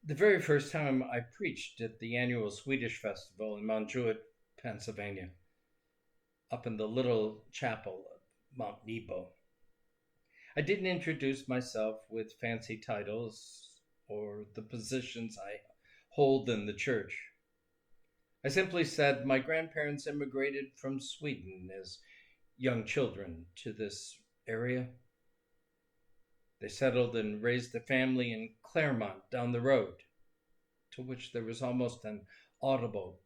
The very first time I preached at the annual Swedish festival in Mount Druitt, Pennsylvania, up in the little chapel of Mount Nebo. I didn't introduce myself with fancy titles or the positions I hold in the church. I simply said my grandparents immigrated from Sweden as young children to this area. They settled and raised a family in Claremont down the road, to which there was almost an audible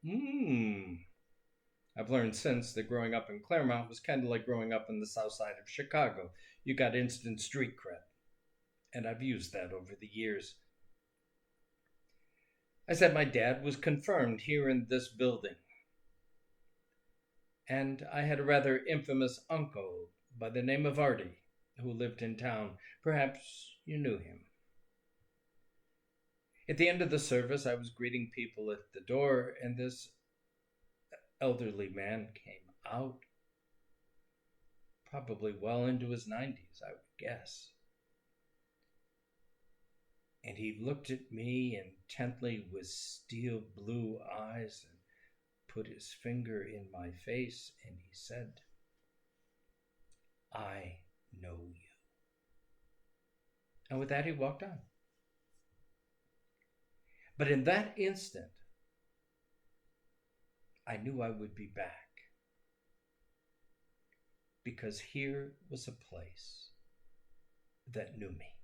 I've learned since that growing up in Claremont was kind of like growing up in the south side of Chicago. You got instant street cred, and I've used that over the years. I said my dad was confirmed here in this building, and I had a rather infamous uncle by the name of Artie who lived in town. Perhaps you knew him. At the end of the service, I was greeting people at the door, and this elderly man came out, probably well into his 90s, I would guess. And he looked at me intently with steel blue eyes and put his finger in my face, and he said, "I know you." And with that, he walked on. But in that instant, I knew I would be back, because here was a place that knew me.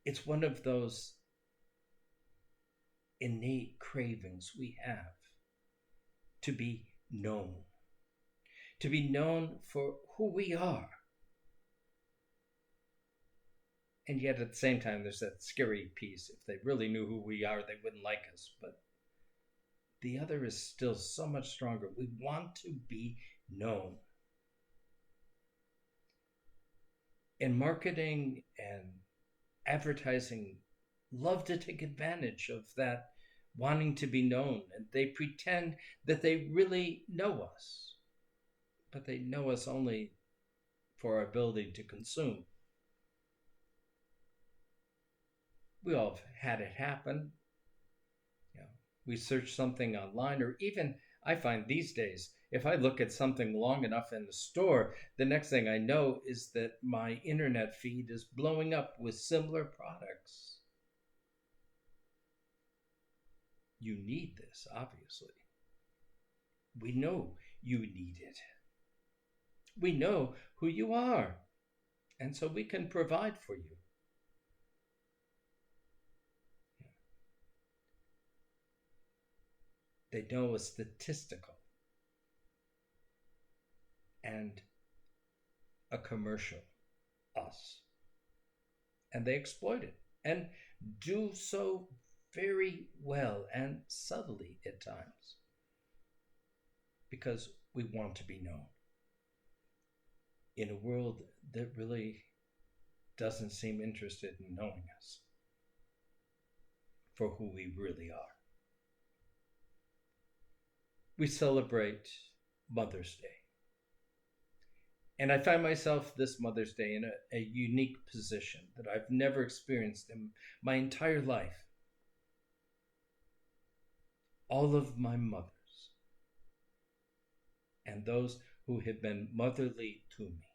It's one of those innate cravings we have to be known for who we are. And yet at the same time, there's that scary piece. If they really knew who we are, they wouldn't like us. But the other is still so much stronger. We want to be known. And marketing and advertising love to take advantage of that wanting to be known. And they pretend that they really know us, but they know us only for our ability to consume. We all have had it happen. We search something online, or even I find these days, if I look at something long enough in the store, the next thing I know is that my internet feed is blowing up with similar products. You need this, obviously. We know you need it. We know who you are, and so we can provide for you. They know a statistical and a commercial us. And they exploit it and do so very well and subtly at times, because we want to be known in a world that really doesn't seem interested in knowing us for who we really are. We celebrate Mother's Day. And I find myself this Mother's Day in a unique position that I've never experienced in my entire life. All of my mothers and those who have been motherly to me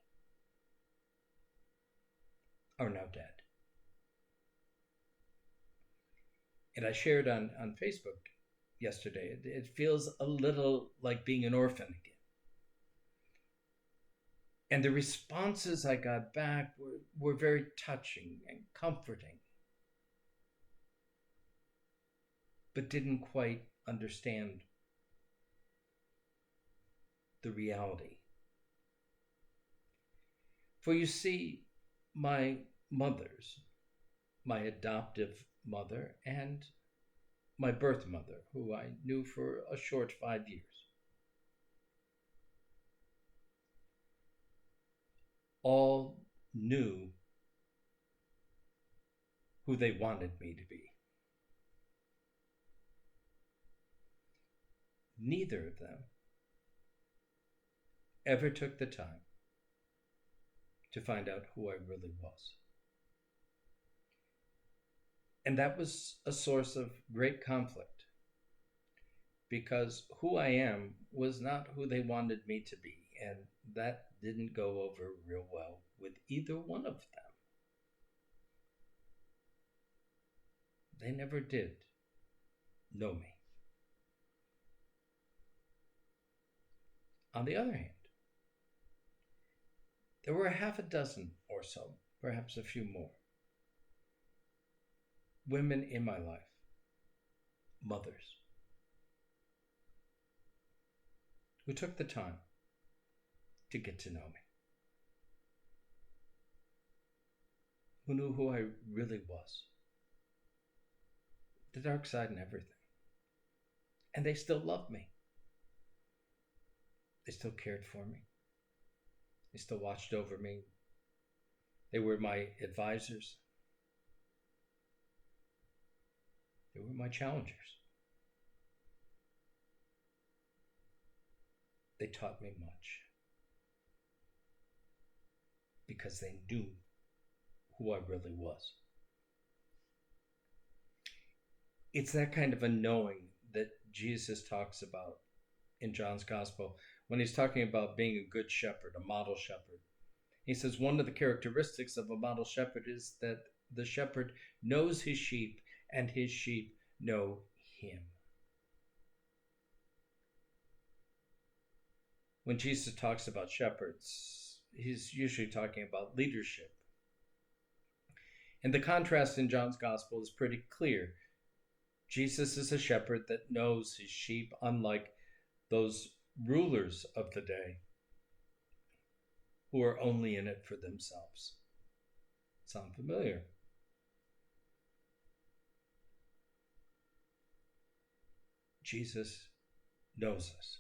are now dead. And I shared on Facebook yesterday, it feels a little like being an orphan again. And the responses I got back were very touching and comforting, but didn't quite understand the reality. For you see, my mothers, my adoptive mother and my birth mother, who I knew for a short 5 years, all knew who they wanted me to be. Neither of them ever took the time to find out who I really was. And that was a source of great conflict because who I am was not who they wanted me to be. And that didn't go over real well with either one of them. They never did know me. On the other hand, there were half a dozen or so, perhaps a few more, women in my life, mothers, who took the time to get to know me, who knew who I really was, the dark side and everything. And they still loved me. They still cared for me. They still watched over me. They were my advisors. They were my challengers. They taught me much because they knew who I really was. It's that kind of a knowing that Jesus talks about in John's Gospel when he's talking about being a good shepherd, a model shepherd. He says one of the characteristics of a model shepherd is that the shepherd knows his sheep and his sheep know him. When Jesus talks about shepherds, he's usually talking about leadership. And the contrast in John's Gospel is pretty clear. Jesus is a shepherd that knows his sheep, unlike those rulers of the day who are only in it for themselves. Sound familiar? Jesus knows us.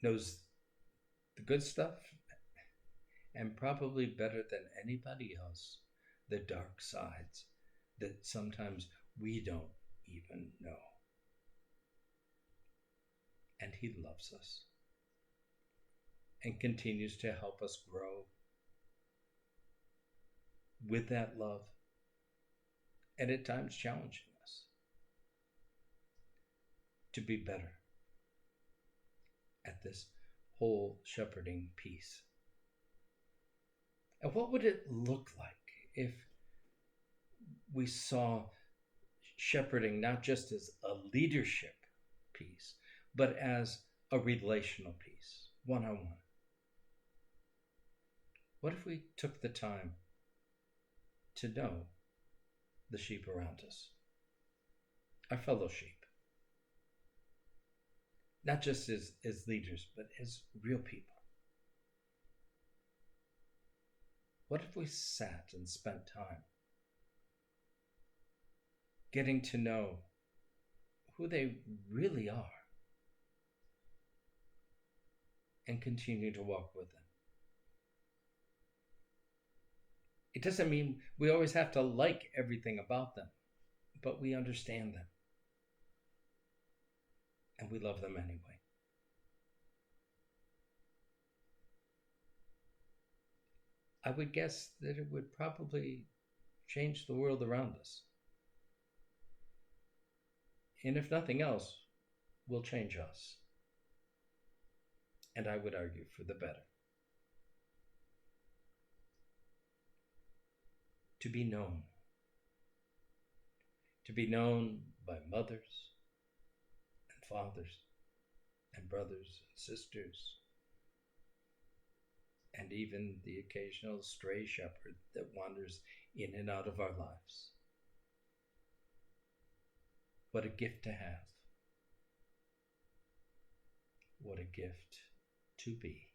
Knows the good stuff, and probably better than anybody else, the dark sides that sometimes we don't even know. And he loves us and continues to help us grow with that love, and at times challenging us to be better at this whole shepherding piece. And what would it look like if we saw shepherding not just as a leadership piece, but as a relational piece, one-on-one? What if we took the time to know the sheep around us, our fellow sheep, not just as leaders, but as real people? What if we sat and spent time getting to know who they really are and continue to walk with them? It doesn't mean we always have to like everything about them, but we understand them and we love them anyway. I would guess that it would probably change the world around us. And if nothing else, will change us. And I would argue for the better. To be known. To be known by mothers and fathers and brothers and sisters, and even the occasional stray shepherd that wanders in and out of our lives. What a gift to have. What a gift to be.